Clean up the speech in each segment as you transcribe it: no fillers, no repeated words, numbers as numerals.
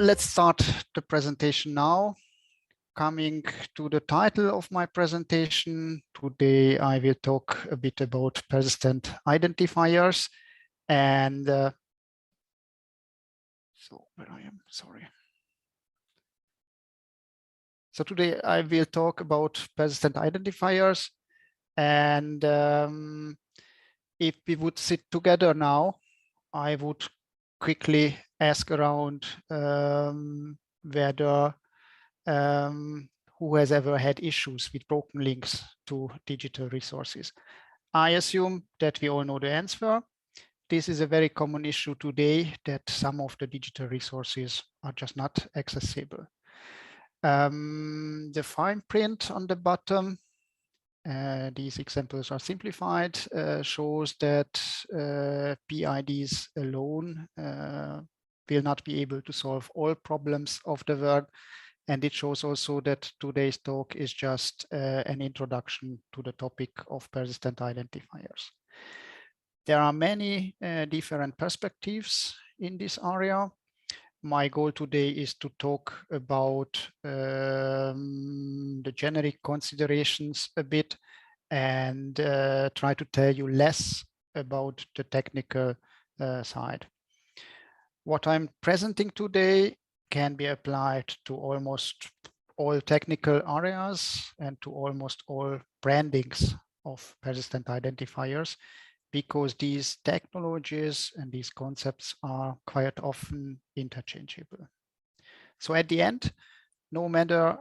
let's start the presentation now. Coming to the title of my presentation, today I will talk a bit about persistent identifiers and so where I am, sorry. So today I will talk about persistent identifiers, and if we would sit together now, I would quickly ask around whether who has ever had issues with broken links to digital resources. I assume that we all know the answer. This is a very common issue today, that some of the digital resources are just not accessible. The fine print on the bottom, these examples are simplified, shows that PIDs alone will not be able to solve all problems of the world. And it shows also that today's talk is just an introduction to the topic of persistent identifiers. There are many different perspectives in this area. My goal today is to talk about the generic considerations a bit and try to tell you less about the technical side. What I'm presenting today can be applied to almost all technical areas and to almost all brandings of persistent identifiers, because these technologies and these concepts are quite often interchangeable. So at the end, no matter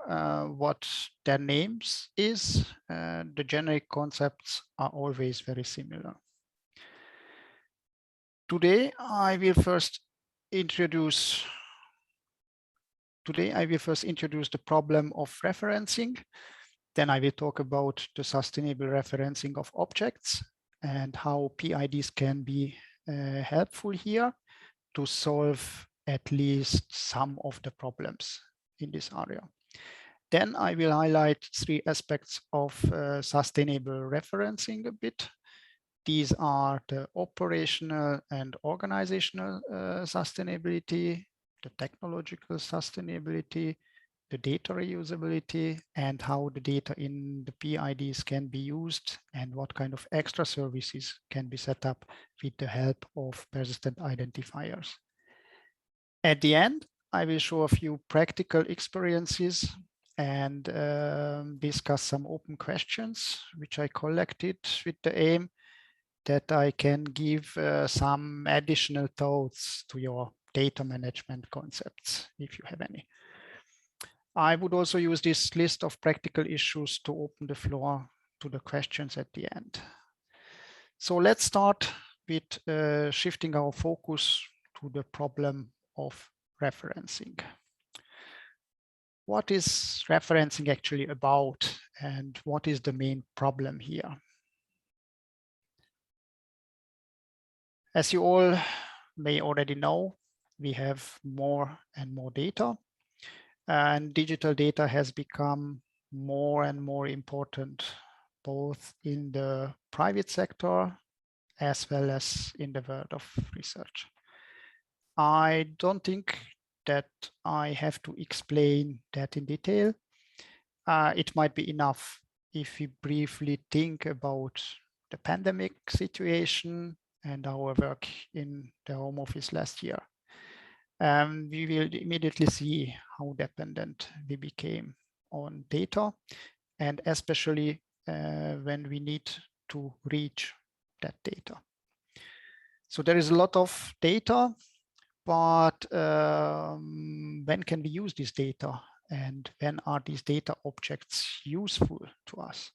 what their names is, the generic concepts are always very similar. Today, I will first introduce the problem of referencing. Then I will talk about the sustainable referencing of objects and how PIDs can be helpful here to solve at least some of the problems in this area. Then I will highlight 3 aspects of sustainable referencing a bit. These are the operational and organizational sustainability, the technological sustainability, the data reusability, and how the data in the PIDs can be used and what kind of extra services can be set up with the help of persistent identifiers. At the end, I will show a few practical experiences and discuss some open questions, which I collected with the aim that I can give some additional thoughts to your data management concepts, if you have any. I would also use this list of practical issues to open the floor to the questions at the end. So let's start with shifting our focus to the problem of referencing. What is referencing actually about, and what is the main problem here? As you all may already know, we have more and more data, and digital data has become more and more important, both in the private sector as well as in the world of research. I don't think that I have to explain that in detail. It might be enough if we briefly think about the pandemic situation and our work in the home office last year. We will immediately see how dependent we became on data, and especially when we need to reach that data. So there is a lot of data, but when can we use this data, and when are these data objects useful to us?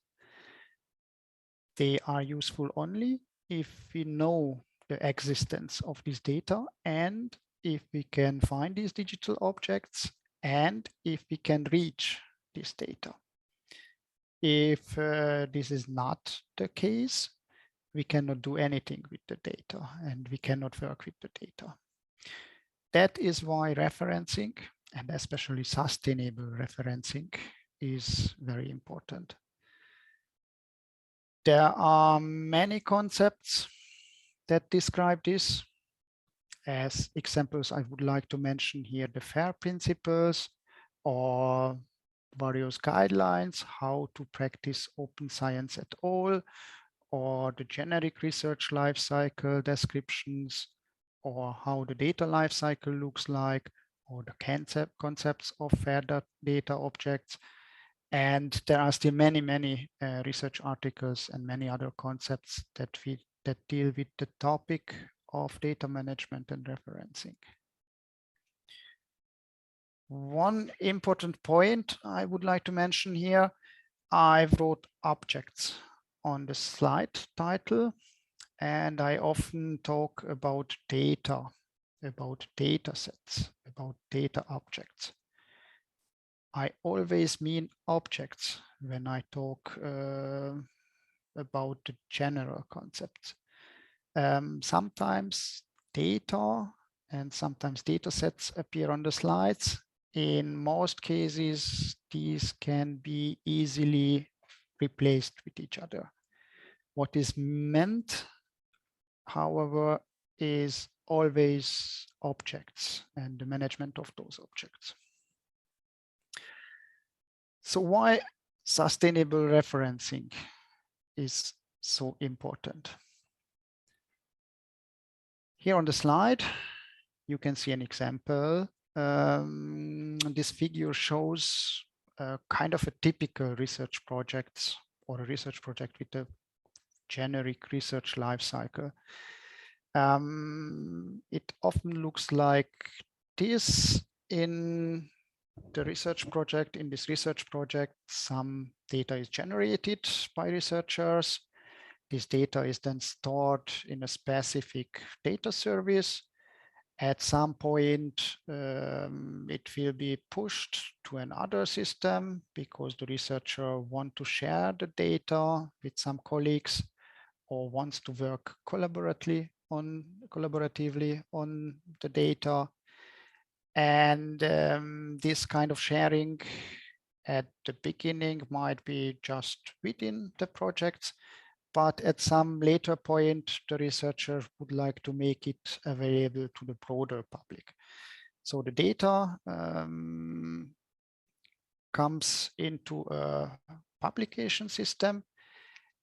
They are useful only if we know the existence of this data, and if we can find these digital objects, and if we can reach this data. If this is not the case, we cannot do anything with the data, and we cannot work with the data. That is why referencing, and especially sustainable referencing, is very important. There are many concepts that describe this. As examples, I would like to mention here the FAIR principles or various guidelines, how to practice open science at all, or the generic research lifecycle descriptions, or how the data lifecycle looks like, or the concepts of fair data objects. And there are still many research articles and many other concepts that deal with the topic of data management and referencing. One important point I would like to mention here, I wrote objects on the slide title, and I often talk about data sets, about data objects. I always mean objects when I talk about the general concepts. Sometimes data and sometimes data sets appear on the slides. In most cases, these can be easily replaced with each other. What is meant, however, is always objects and the management of those objects. So why sustainable referencing is so important? Here on the slide, you can see an example. This figure shows kind of a typical research project or a research project with a generic research lifecycle. It often looks like this in the research project. In this research project, some data is generated by researchers. This data is then stored in a specific data service. At some point, it will be pushed to another system because the researcher wants to share the data with some colleagues or wants to work collaboratively on the data. And this kind of sharing at the beginning might be just within the projects, but at some later point, the researcher would like to make it available to the broader public. So the data comes into a publication system,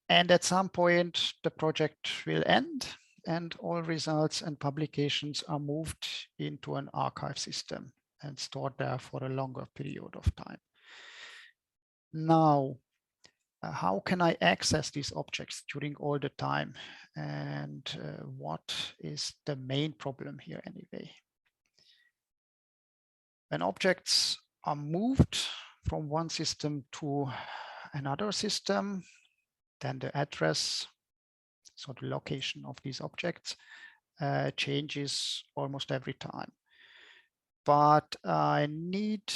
and at some point, the project will end and all results and publications are moved into an archive system and stored there for a longer period of time. Now, how can I access these objects during all the time? And what is the main problem here anyway? When objects are moved from one system to another system, then the address, so the location of these objects, changes almost every time. But I need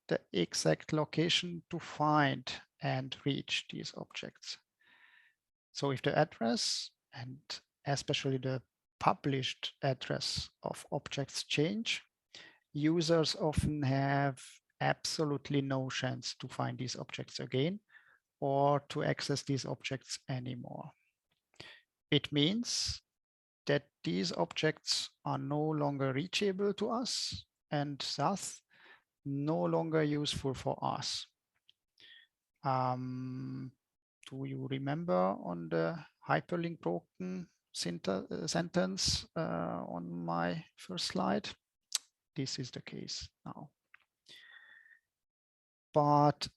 the exact location to find and reach these objects. So if the address and especially the published address of objects change, users often have absolutely no chance to find these objects again or to access these objects anymore. It means that these objects are no longer reachable to us and thus no longer useful for us. Do you remember on the hyperlink broken sentence on my first slide? This is the case now. But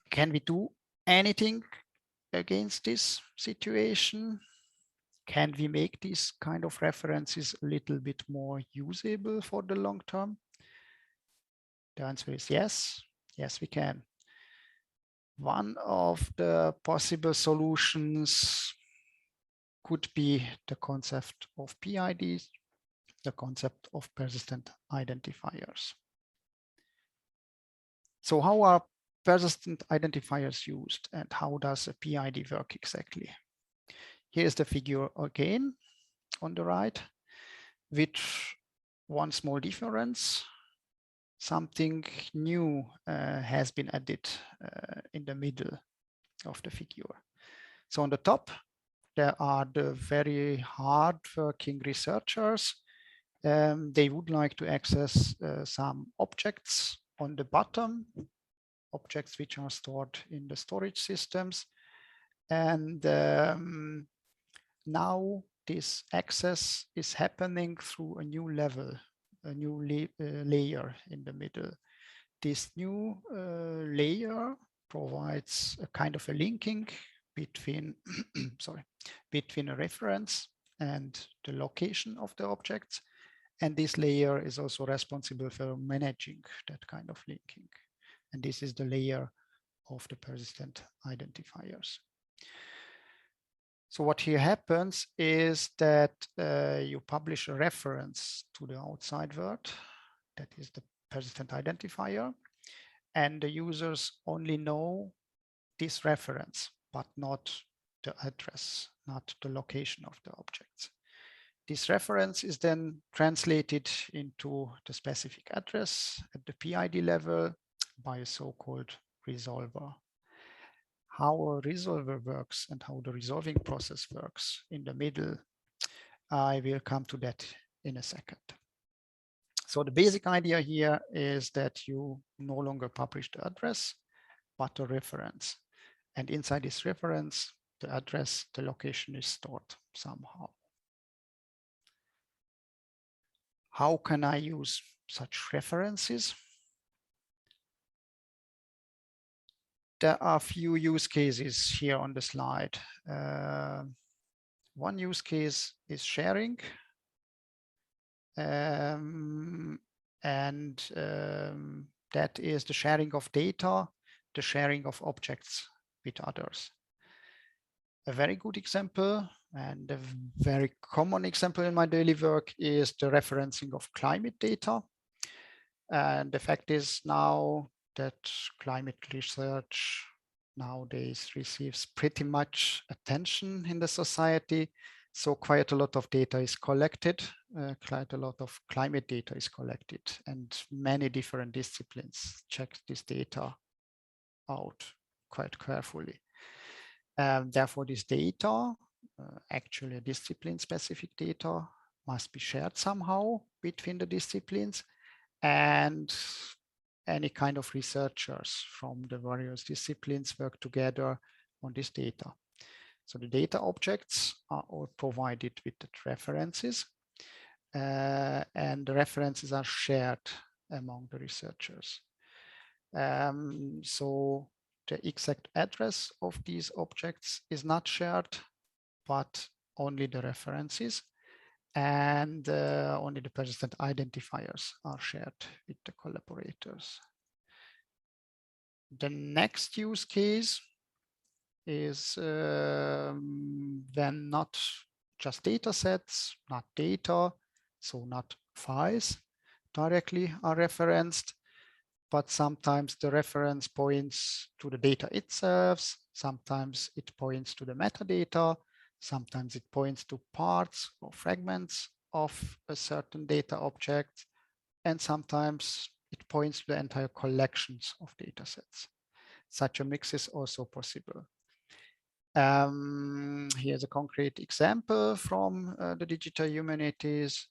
can we do anything against this situation? Can we make these kind of references a little bit more usable for the long term? The answer is yes. Yes, we can. One of the possible solutions could be the concept of PIDs, the concept of persistent identifiers. So how are persistent identifiers used and how does a PID work exactly? Here's the figure again on the right, with one small difference. Something new has been added in the middle of the figure. So on the top, there are the very hard-working researchers They would like to access some objects on the bottom, objects which are stored in the storage systems. And now this access is happening through a new level, a new layer in the middle. This new layer provides a kind of a linking between, sorry, between a reference and the location of the objects. And this layer is also responsible for managing that kind of linking. And this is the layer of the persistent identifiers. So what here happens is that you publish a reference to the outside world, that is the persistent identifier, and the users only know this reference, but not the address, not the location of the objects. This reference is then translated into the specific address at the PID level by a so-called resolver. How a resolver works and how the resolving process works in the middle, I will come to that in a second. So the basic idea here is that you no longer publish the address, but a reference. And inside this reference, the address, the location is stored somehow. How can I use such references? There are a few use cases here on the slide. One use case is sharing. That is the sharing of data, the sharing of objects with others. A very good example and a very common example in my daily work is the referencing of climate data. And the fact is now that climate research nowadays receives pretty much attention in the society. So quite a lot of data is collected, quite a lot of climate data is collected, and many different disciplines check this data out quite carefully. Therefore, this data, actually discipline-specific data, must be shared somehow between the disciplines, and any kind of researchers from the various disciplines work together on this data. So the data objects are all provided with the references, and the references are shared among the researchers. So the exact address of these objects is not shared, but only the references, and only the persistent identifiers are shared with the collaborators. The next use case is when not just data sets, not data, so not files directly are referenced, but sometimes the reference points to the data itself, sometimes it points to the metadata, sometimes it points to parts or fragments of a certain data object, and sometimes it points to the entire collections of data sets. Such a mix is also possible. Here's a concrete example from the digital humanities.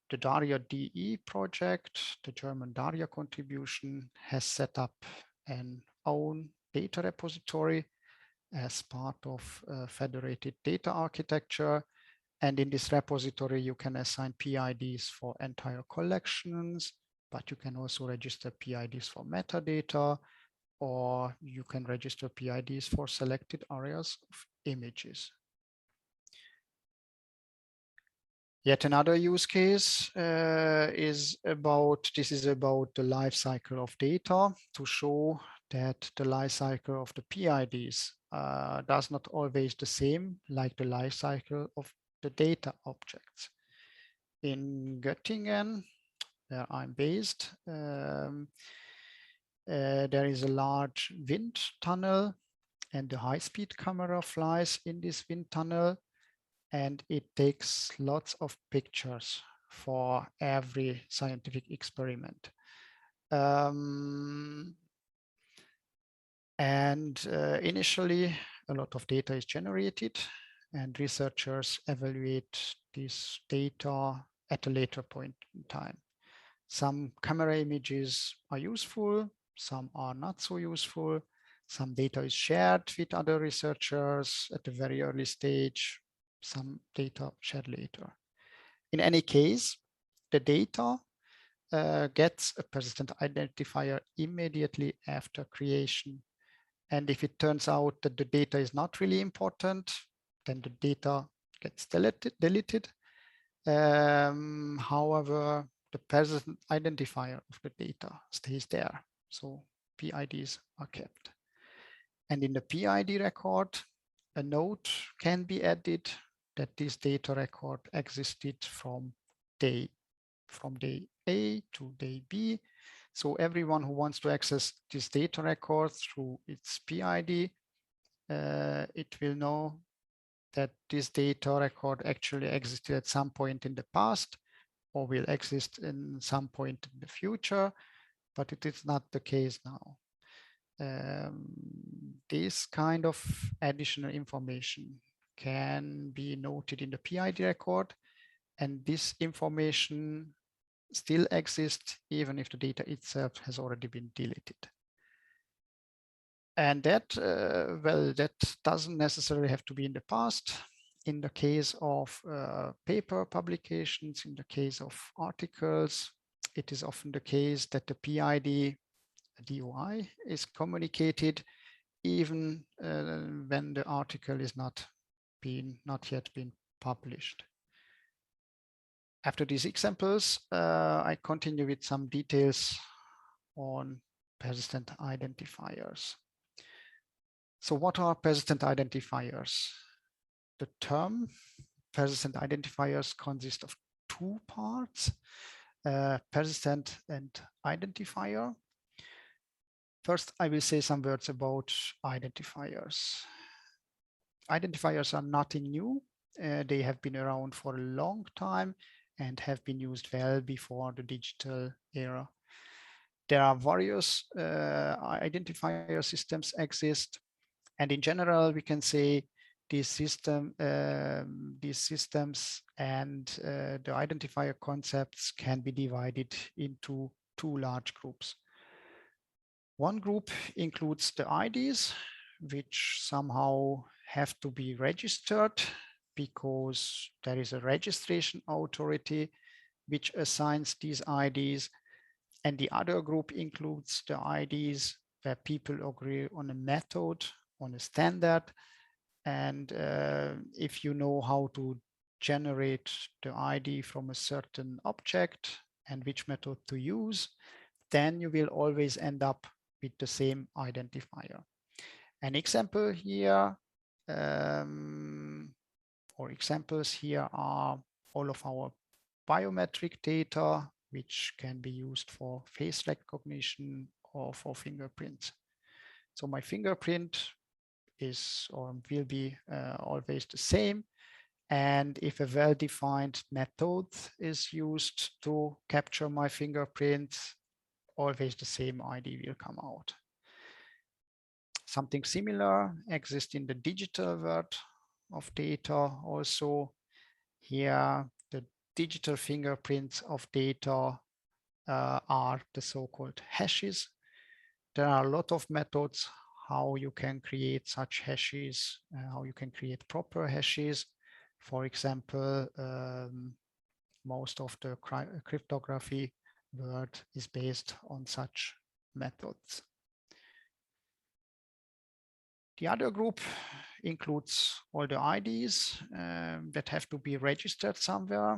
The DARIAH-DE project, the German DARIAH contribution, has set up an own data repository as part of federated data architecture. And in this repository, you can assign PIDs for entire collections, but you can also register PIDs for metadata, or you can register PIDs for selected areas of images. Yet another use case is about the life cycle of data, to show that the life cycle of the PIDs does not always the same like the life cycle of the data objects. In Göttingen, where I'm based, there is a large wind tunnel, and the high-speed camera flies in this wind tunnel, and it takes lots of pictures for every scientific experiment. Initially, a lot of data is generated, and researchers evaluate this data at a later point in time. Some camera images are useful, some are not so useful. Some data is shared with other researchers at a very early stage, some data shared later. In any case, the data gets a persistent identifier immediately after creation. And if it turns out that the data is not really important, then the data gets deleted. However, the persistent identifier of the data stays there. So PIDs are kept. And in the PID record, a note can be added that this data record existed from day A to day B. So everyone who wants to access this data record through its PID, it will know that this data record actually existed at some point in the past or will exist in some point in the future, but it is not the case now. This kind of additional information can be noted in the PID record, and this information still exists even if the data itself has already been deleted. And that, well, that doesn't necessarily have to be in the past. In the case of paper publications, in the case of articles, it is often the case that the PID DOI is communicated even when the article is not yet been published. After these examples, I continue with some details on persistent identifiers. So what are persistent identifiers? The term persistent identifiers consists of two parts, persistent and identifier. First, I will say some words about identifiers. Identifiers are nothing new. They have been around for a long time and have been used well before the digital era. There are various identifier systems exist, and in general, we can say these systems and the identifier concepts can be divided into two large groups. One group includes the IDs, which somehow have to be registered because there is a registration authority which assigns these IDs. And the other group includes the IDs where people agree on a method, on a standard. And if you know how to generate the ID from a certain object and which method to use, then you will always end up with the same identifier. An example here, or examples here are all of our biometric data, which can be used for face recognition or for fingerprints. So my fingerprint is or will be always the same. And if a well-defined method is used to capture my fingerprint, always the same ID will come out. Something similar exists in the digital world of data also. Here, the digital fingerprints of data are the so-called hashes. There are a lot of methods how you can create such hashes, how you can create proper hashes. For example, most of the cryptography world is based on such methods. The other group includes all the IDs that have to be registered somewhere.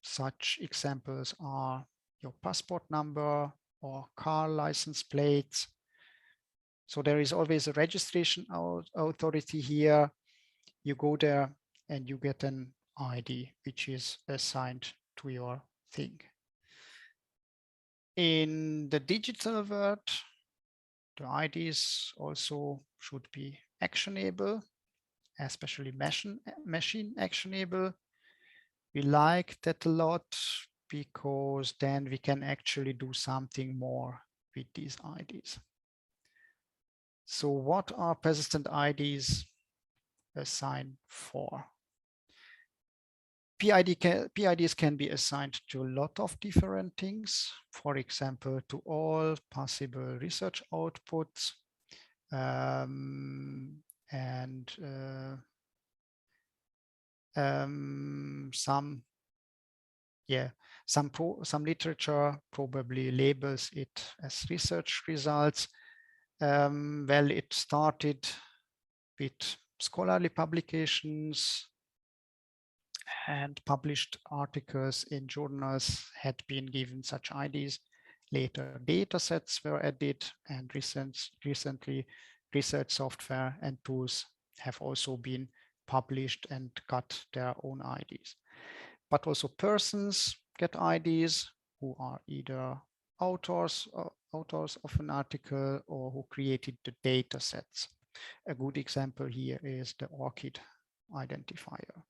Such examples are your passport number or car license plates. So there is always a registration authority here. You go there and you get an ID which is assigned to your thing. In the digital world, the IDs also should be actionable, especially machine actionable. We like that a lot because then we can actually do something more with these IDs. So what are persistent IDs assigned for? PIDs can be assigned to a lot of different things. For example, to all possible research outputs, and some literature probably labels it as research results. Well, it started with scholarly publications, and published articles in journals had been given such IDs. Later, data sets were added, and recently, research software and tools have also been published and got their own IDs. But also persons get IDs who are either authors of an article or who created the data sets. A good example here is the ORCID identifier.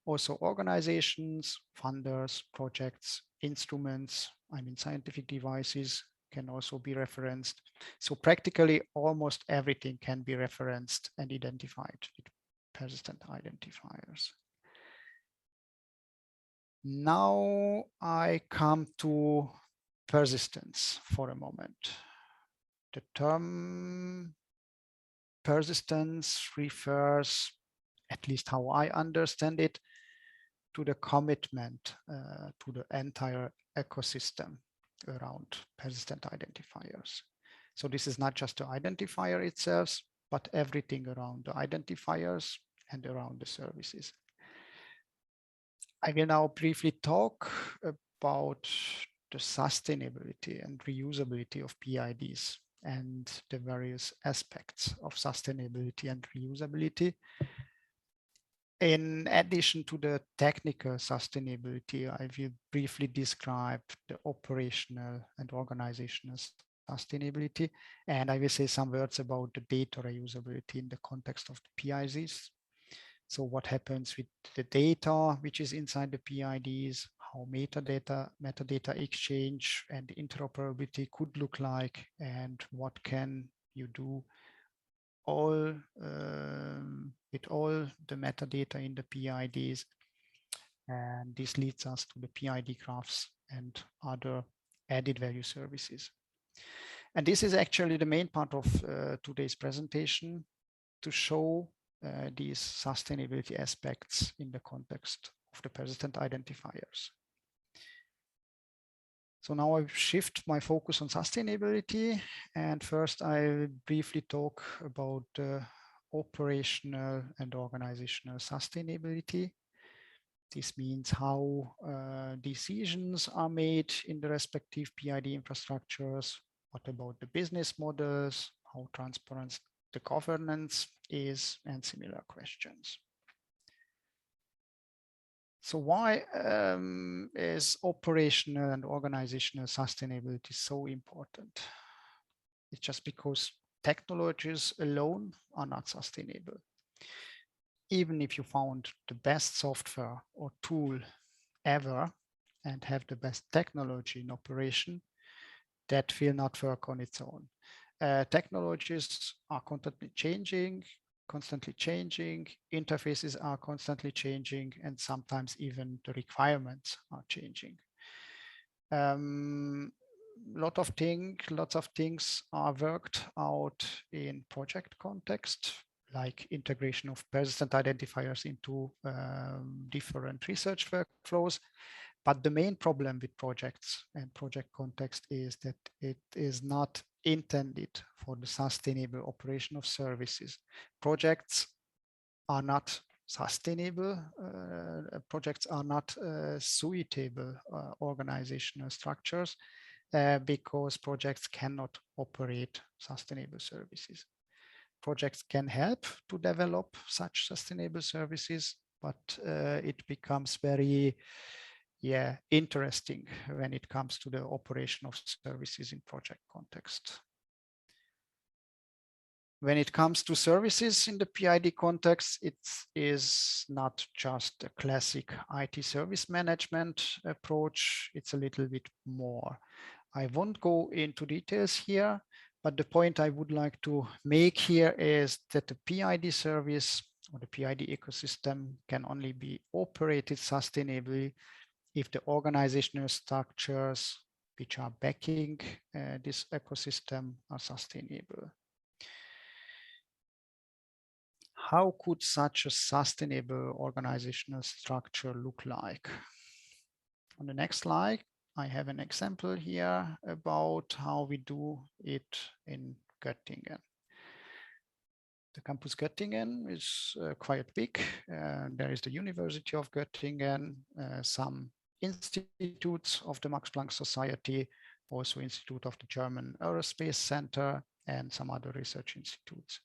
Also organizations, funders, projects, instruments, scientific devices can also be referenced. So practically almost everything can be referenced and identified with persistent identifiers. Now I come to persistence for a moment. The term persistence refers, at least how I understand it, to the commitment to the entire ecosystem around persistent identifiers. So this is not just the identifier itself, but everything around the identifiers and around the services. I will now briefly talk about the sustainability and reusability of PIDs and the various aspects of sustainability and reusability. In addition to the technical sustainability, I will briefly describe the operational and organizational sustainability, and I will say some words about the data reusability in the context of the PIDs. So what happens with the data which is inside the PIDs, how metadata exchange and interoperability could look like, and what can you do with all the metadata in the PIDs. And this leads us to the PID graphs and other added value services. And this is actually the main part of today's presentation, to show these sustainability aspects in the context of the persistent identifiers. So now I shift my focus on sustainability, and first I'll briefly talk about operational and organizational sustainability. This means how decisions are made in the respective PID infrastructures. What about the business models? How transparent the governance is, and similar questions. So why is operational and organizational sustainability so important? It's just because technologies alone are not sustainable. Even if you found the best software or tool ever and have the best technology in operation, that will not work on its own. Technologies are constantly changing, interfaces are constantly changing, and sometimes even the requirements are changing. Lots of things are worked out in project context, like integration of persistent identifiers into different research workflows. But the main problem with projects and project context is that it is not intended for the sustainable operation of services. Projects are not sustainable. Projects are not suitable organizational structures because projects cannot operate sustainable services. Projects can help to develop such sustainable services, but it becomes very interesting when it comes to the operation of services in project context. When it comes to services in the PID context, it is not just a classic IT service management approach, it's a little bit more. I won't go into details here, but the point I would like to make here is that the PID service or the PID ecosystem can only be operated sustainably if the organizational structures which are backing this ecosystem are sustainable. How could such a sustainable organizational structure look like? On the next slide, I have an example here about how we do it in Göttingen. The campus Göttingen is quite big. There is the University of Göttingen, some institutes of the Max Planck Society, also Institute of the German Aerospace Center, and some other research institutes.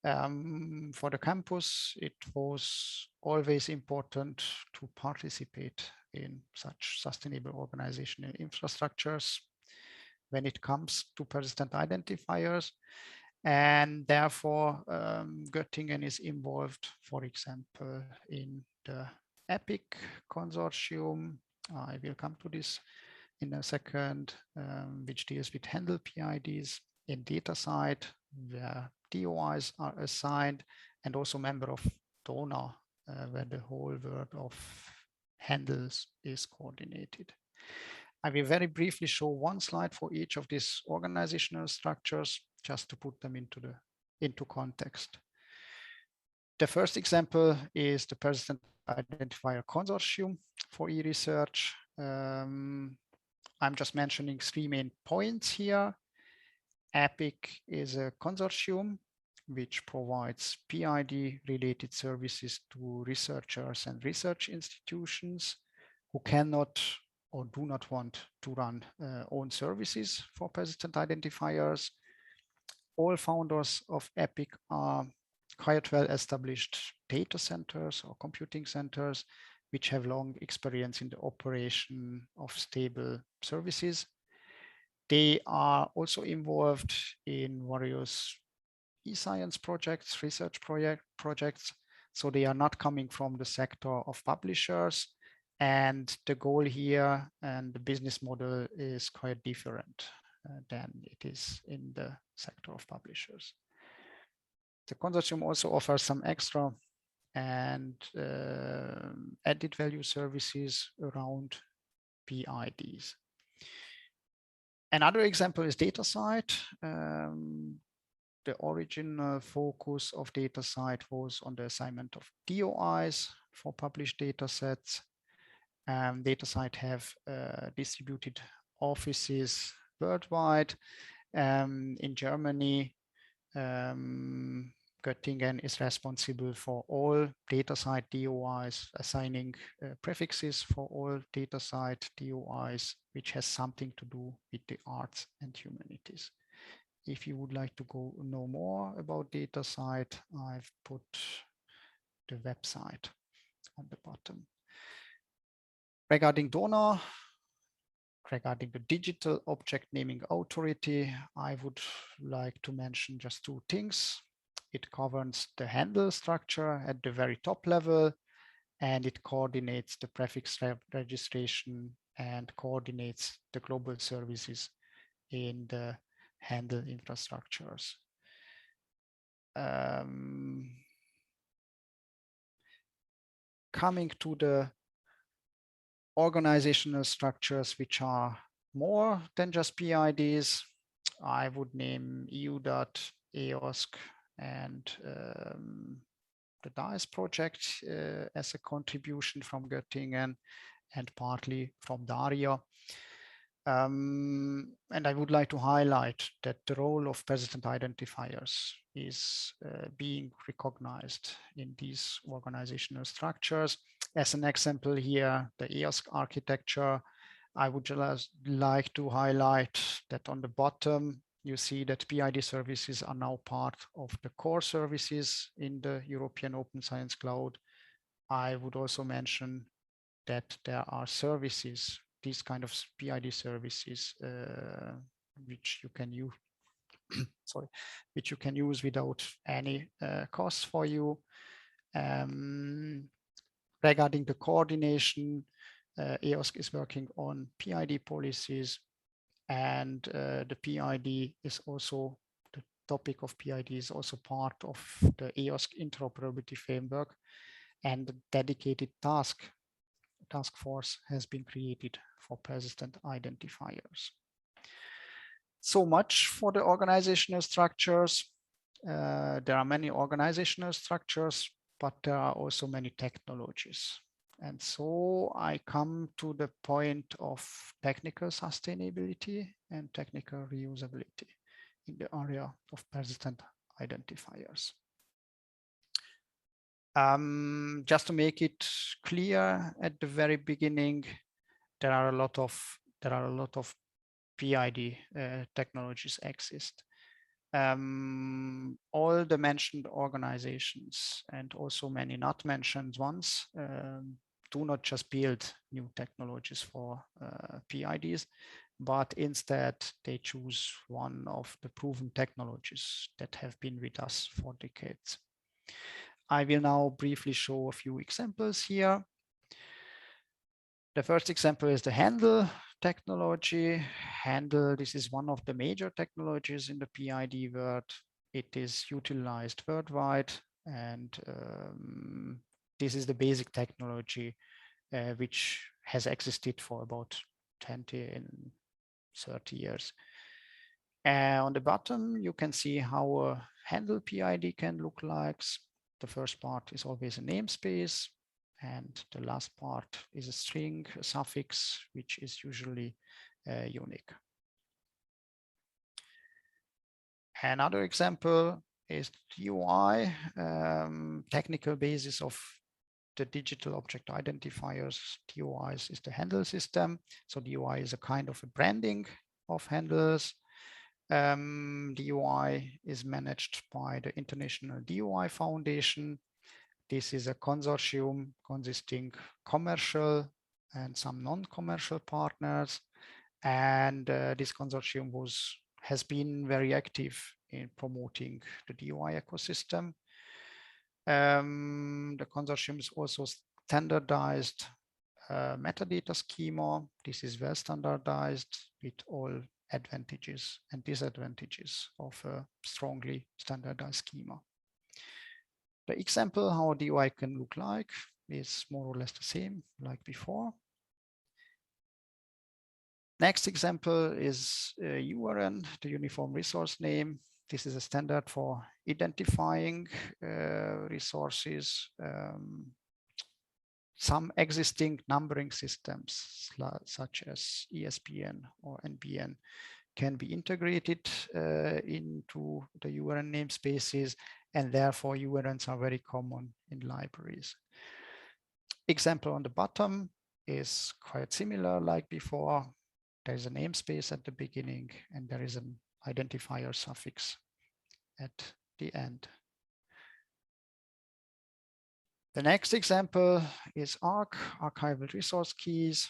For the campus, it was always important to participate in such sustainable organizational infrastructures when it comes to persistent identifiers. And therefore, Göttingen is involved, for example, in the EPIC consortium. I will come to this in a second, which deals with handle PIDs in DataCite, where DOIs are assigned, and also member of DONA, where the whole world of handles is coordinated. I will very briefly show one slide for each of these organizational structures, just to put them into context. The first example is the Persistent Identifier Consortium for e-research. I'm just mentioning 3 main points here. EPIC is a consortium which provides PID-related services to researchers and research institutions who cannot or do not want to run own services for persistent identifiers. All founders of EPIC are quite well-established data centers or computing centers which have long experience in the operation of stable services. They are also involved in various e-science projects, research projects. So they are not coming from the sector of publishers. And the goal here and the business model is quite different than it is in the sector of publishers. The consortium also offers some extra and added value services around PIDs. Another example is DataCite. The original focus of DataCite was on the assignment of DOIs for published data sets. DataCite have distributed offices worldwide. In Germany, Göttingen is responsible for all DataCite DOIs, assigning prefixes for all DataCite DOIs, which has something to do with the arts and humanities. If you would like to know more about DataCite, I've put the website on the bottom. Regarding DONA, regarding the Digital Object Naming Authority, I would like to mention just 2 things. It governs the handle structure at the very top level, and it coordinates the prefix registration and coordinates the global services in the handle infrastructures. Coming to the organizational structures which are more than just PIDs, I would name EU-DAT, EOSC, and the DICE project as a contribution from Göttingen and partly from DARIAH. And I would like to highlight that the role of persistent identifiers is being recognized in these organizational structures. As an example here, the EOSC architecture, I would just like to highlight that on the bottom, you see that PID services are now part of the core services in the European Open Science Cloud. I would also mention that there are services, these kind of PID services, which you can use, sorry, which you can use without any cost for you. Regarding the coordination, EOSC is working on PID policies, and the PID is also, the topic of PID is also part of the EOSC interoperability framework, and a dedicated task force has been created for persistent identifiers. So much for the organizational structures. There are many organizational structures, but there are also many technologies. And so I come to the point of technical sustainability and technical reusability in the area of persistent identifiers. Just to make it clear at the very beginning, there are a lot of PID technologies exist. All the mentioned organizations and also many not mentioned ones do not just build new technologies for PIDs, but instead they choose one of the proven technologies that have been with us for decades. I will now briefly show a few examples here. The first example is the handle technology. Handle, this is one of the major technologies in the PID world. It is utilized worldwide, and this is the basic technology which has existed for about 20 and 30 years. On the bottom, you can see how a handle PID can look like. The first part is always a namespace, and the last part is a string, a suffix, which is usually unique. Another example is DOI, technical basis of the digital object identifiers. DOIs is the handle system. So DOI is a kind of a branding of handles. DOI is managed by the International DOI Foundation. This is a consortium consisting commercial and some non-commercial partners. And this consortium has been very active in promoting the DOI ecosystem. The consortium is also standardized metadata schema. This is well standardized with all advantages and disadvantages of a strongly standardized schema. The example how DOI can look like is more or less the same like before. Next example is URN, the Uniform Resource Name. This is a standard for identifying resources. Some existing numbering systems, such as ESBN or NBN, can be integrated into the URN namespaces, and therefore URNs are very common in libraries. Example on the bottom is quite similar like before. There is a namespace at the beginning, and there is an identifier suffix at the end. The next example is ARC, Archival Resource Keys.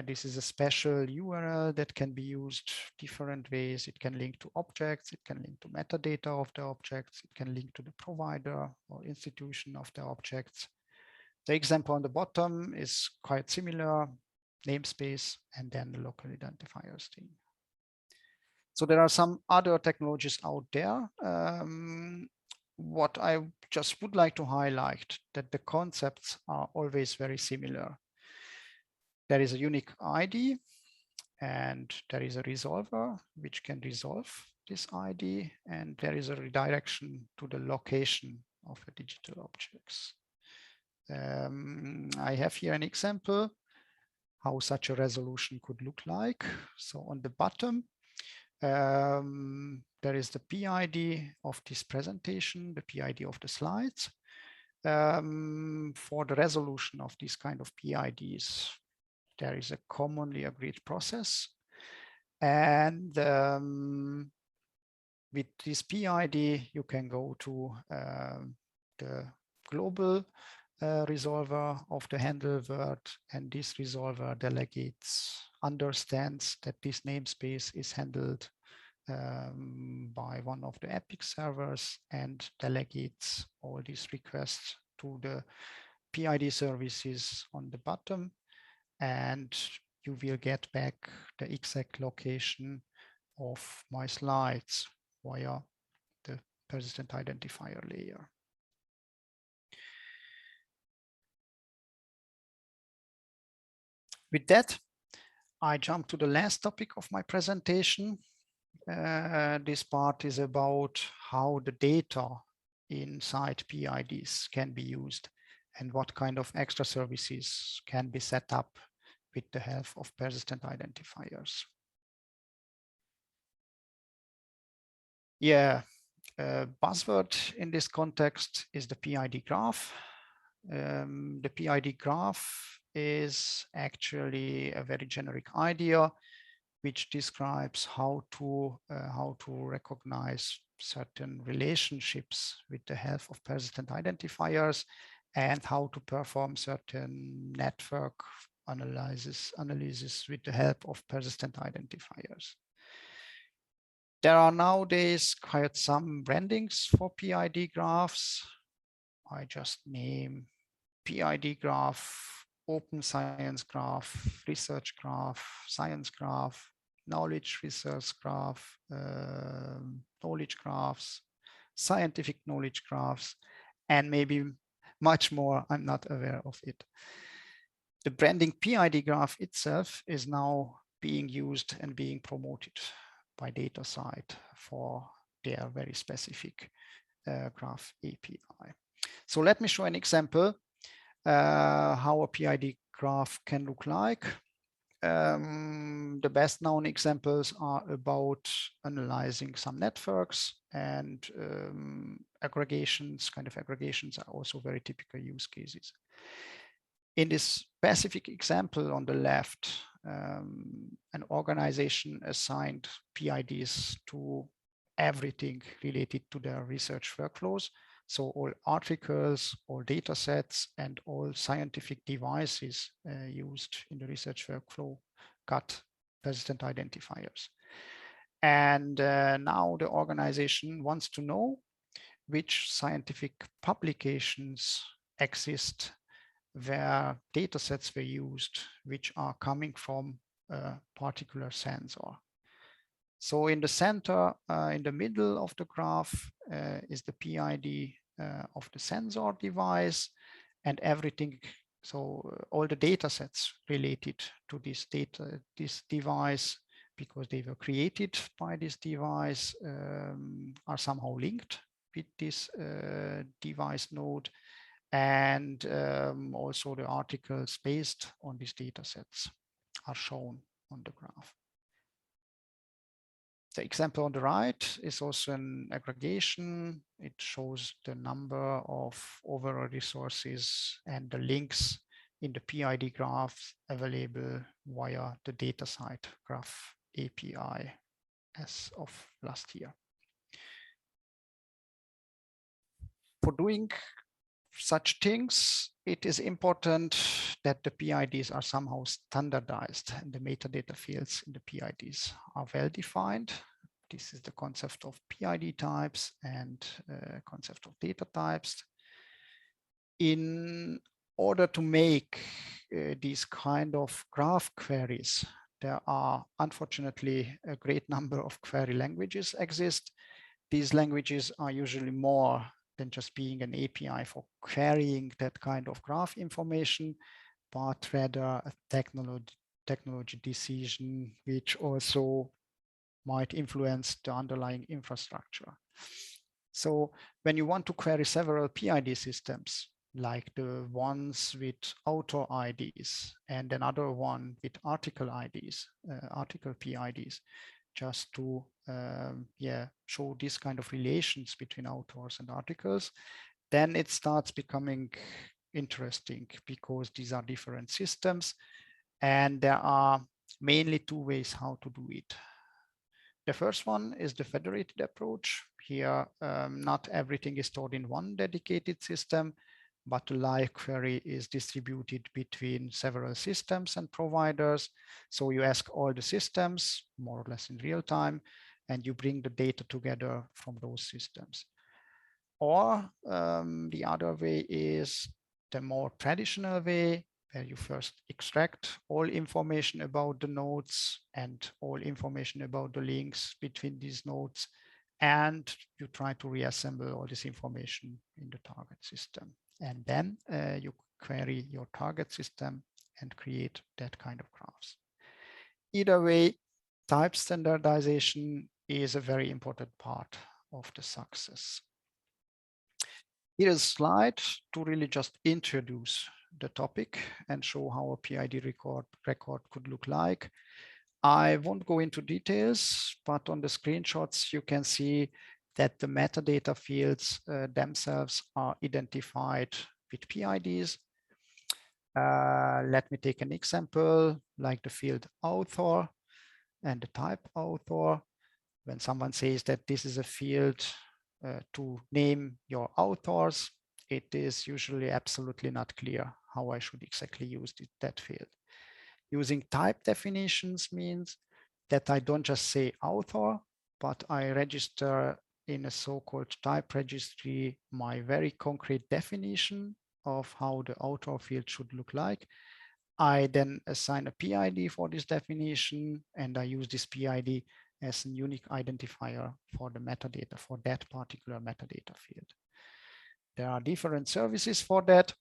This is a special URL that can be used different ways. It can link to objects, it can link to metadata of the objects, it can link to the provider or institution of the objects. The example on the bottom is quite similar, namespace and then the local identifier string. So there are some other technologies out there. What I just would like to highlight that the concepts are always very similar. There is a unique ID and there is a resolver which can resolve this ID, and there is a redirection to the location of the digital objects. I have here an example how such a resolution could look like. So on the bottom, there is the PID of this presentation, the PID of the slides. For the resolution of these kind of PIDs, there is a commonly agreed process. And with this PID, you can go to the global resolver of the handle word, and this resolver understands that this namespace is handled by one of the Epic servers and delegates all these requests to the PID services on the bottom, and you will get back the exact location of my slides. via the persistent identifier layer. With that, I jump to the last topic of my presentation. This part is about how the data inside PIDs can be used and what kind of extra services can be set up with the help of persistent identifiers. Yeah, buzzword in this context is the PID graph. The PID graph is actually a very generic idea which describes how to recognize certain relationships with the help of persistent identifiers and how to perform certain network analysis with the help of persistent identifiers. There are nowadays quite some brandings for PID graphs. I just name PID graph, open science graph, research graph, science graph, knowledge research graph, knowledge graphs, scientific knowledge graphs, and maybe much more. I'm not aware of it. The branding PID graph itself is now being used and being promoted by DataCite for their very specific graph API. So let me show an example how a PID graph can look like. The best known examples are about analyzing some networks, and aggregations are also very typical use cases. In this specific example on the left, an organization assigned PIDs to everything related to their research workflows. So all articles, all data sets, and all scientific devices used in the research workflow got persistent identifiers. And now the organization wants to know which scientific publications exist where data sets were used, which are coming from a particular sensor. So in the center, in the middle of the graph is the PID of the sensor device and everything. So all the data sets related to this device, because they were created by this device, are somehow linked with this device node. And also the articles based on these data sets are shown on the graph. The example on the right is also an aggregation. It shows the number of overall resources and the links in the PID graph available via the DataCite graph API as of last year. For doing such things, it is important that the PIDs are somehow standardized and the metadata fields in the PIDs are well defined. This is the concept of PID types and concept of data types. In order to make these kind of graph queries, there are unfortunately a great number of query languages exist. These languages are usually more than just being an API for querying that kind of graph information, but rather a technology decision, which also might influence the underlying infrastructure. So when you want to query several PID systems, like the ones with author IDs and another one with article IDs, article PIDs, just to show this kind of relations between authors and articles, then it starts becoming interesting because these are different systems and there are mainly two ways how to do it. The first one is the federated approach. Here, not everything is stored in one dedicated system, but the live query is distributed between several systems and providers. So you ask all the systems, more or less in real time, and you bring the data together from those systems. Or the other way is the more traditional way, where you first extract all information about the nodes and all information about the links between these nodes, and you try to reassemble all this information in the target system. And then you query your target system and create that kind of graphs. Either way, type standardization is a very important part of the success. Here's a slide to really just introduce the topic and show how a PID record could look like. I won't go into details, but on the screenshots, you can see that the metadata fields themselves are identified with PIDs. Let me take an example, like the field author and the type author. When someone says that this is a field to name your authors, it is usually absolutely not clear how I should exactly use that field. Using type definitions means that I don't just say author, but I register in a so-called type registry my very concrete definition of how the author field should look like. I then assign a PID for this definition, and I use this PID as a unique identifier for the metadata, for that particular metadata field. There are different services for that.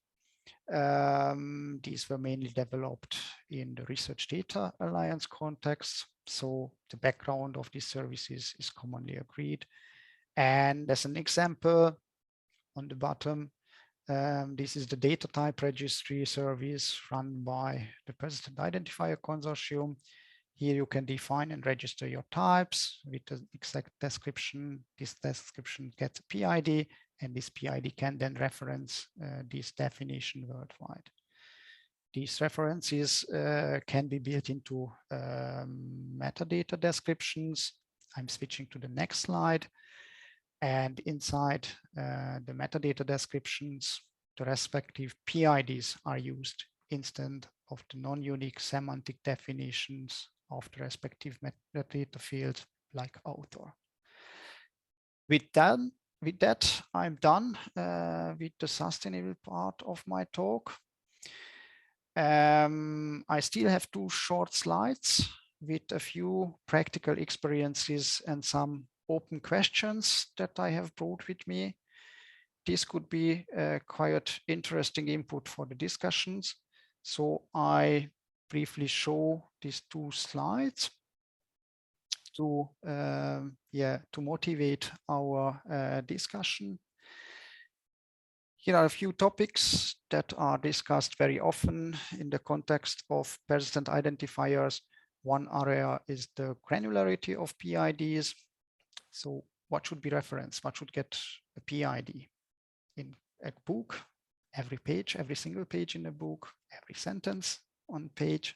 These were mainly developed in the Research Data Alliance context. So the background of these services is commonly agreed. And as an example, on the bottom, this is the data type registry service run by the Persistent Identifier Consortium. Here you can define and register your types with the exact description. This description gets a PID, and this PID can then reference this definition worldwide. These references can be built into metadata descriptions. I'm switching to the next slide. And inside the metadata descriptions, the respective PIDs are used instead of the non-unique semantic definitions of the respective metadata field, like author. With that, I'm done with the sustainable part of my talk. I still have 2 short slides with a few practical experiences and some open questions that I have brought with me. This could be quite interesting input for the discussions. So I briefly show these 2 slides to motivate our discussion. Here are a few topics that are discussed very often in the context of persistent identifiers. One area is the granularity of PIDs. So what should be referenced? What should get a PID in a book? Every page, every single page in a book, every sentence on page.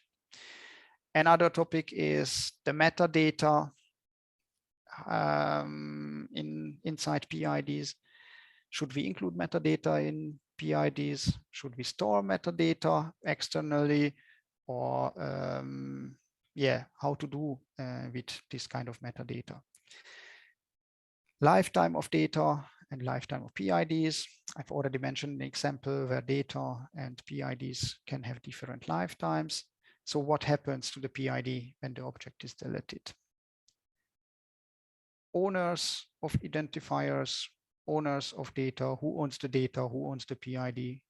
Another topic is the metadata inside PIDs. Should we include metadata in PIDs? Should we store metadata externally? Or how to do with this kind of metadata? Lifetime of data and lifetime of PIDs. I've already mentioned an example where data and PIDs can have different lifetimes. So what happens to the PID when the object is deleted? Owners of identifiers, owners of data, who owns the data, who owns the PID,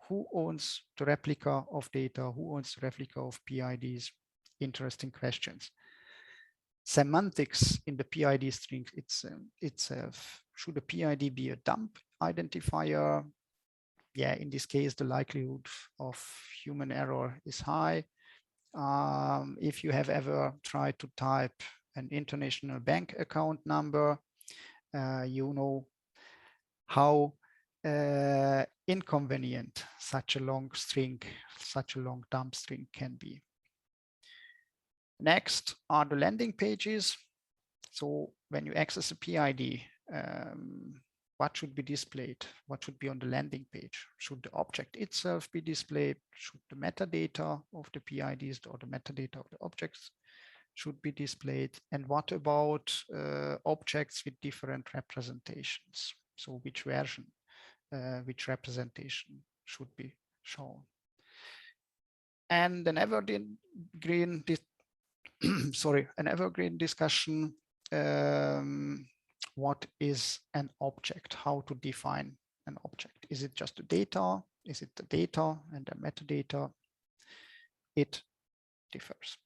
who owns the replica of data, who owns the replica of PIDs? Interesting questions. Semantics in the PID string itself. Should a PID be a dump identifier? Yeah, in this case, the likelihood of human error is high. If you have ever tried to type an international bank account number, you know how inconvenient such a long string, such a long dump string can be. Next are the landing pages. So when you access a PID, what should be displayed? What should be on the landing page? Should the object itself be displayed? Should the metadata of the PIDs or the metadata of the objects should be displayed? And what about objects with different representations? So which version, which representation should be shown? And an evergreen discussion. what is an object, how to define an object. Is it just the data? Is it the data and the metadata? It differs.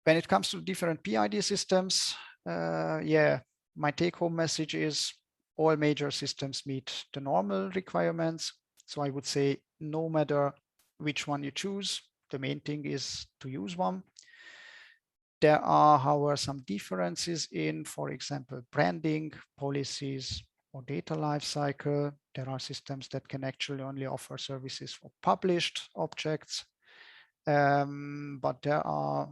When it comes to different PID systems, yeah, my take-home message is all major systems meet the normal requirements. So I would say no matter which one you choose, the main thing is to use one. There are, however, some differences in, for example, branding, policies, or data lifecycle. There are systems that can actually only offer services for published objects, but there are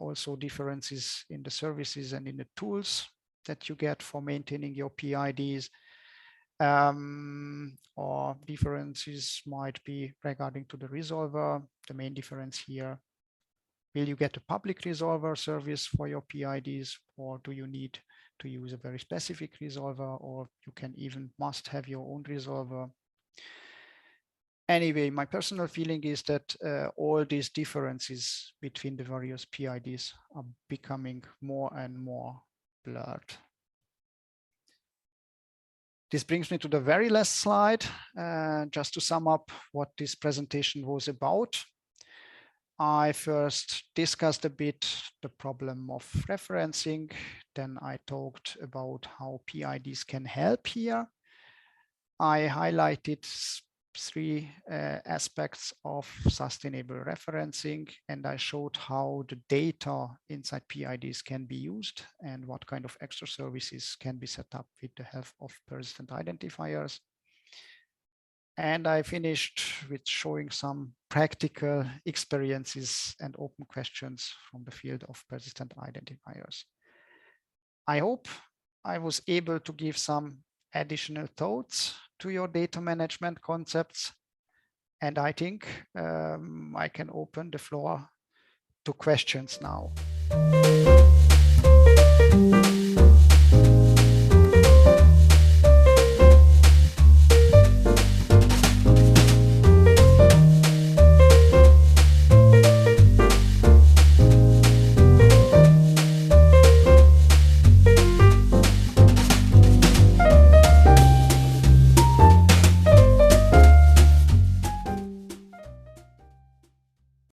also differences in the services and in the tools that you get for maintaining your PIDs. Or differences might be regarding to the resolver. The main difference here, will you get a public resolver service for your PIDs, or do you need to use a very specific resolver, or you can even must have your own resolver? Anyway, my personal feeling is that all these differences between the various PIDs are becoming more and more blurred. This brings me to the very last slide, just to sum up what this presentation was about. I first discussed a bit the problem of referencing. Then I talked about how PIDs can help here. I highlighted three aspects of sustainable referencing, and I showed how the data inside PIDs can be used and what kind of extra services can be set up with the help of persistent identifiers. And I finished with showing some practical experiences and open questions from the field of persistent identifiers. I hope I was able to give some additional thoughts to your data management concepts. And I think I can open the floor to questions now.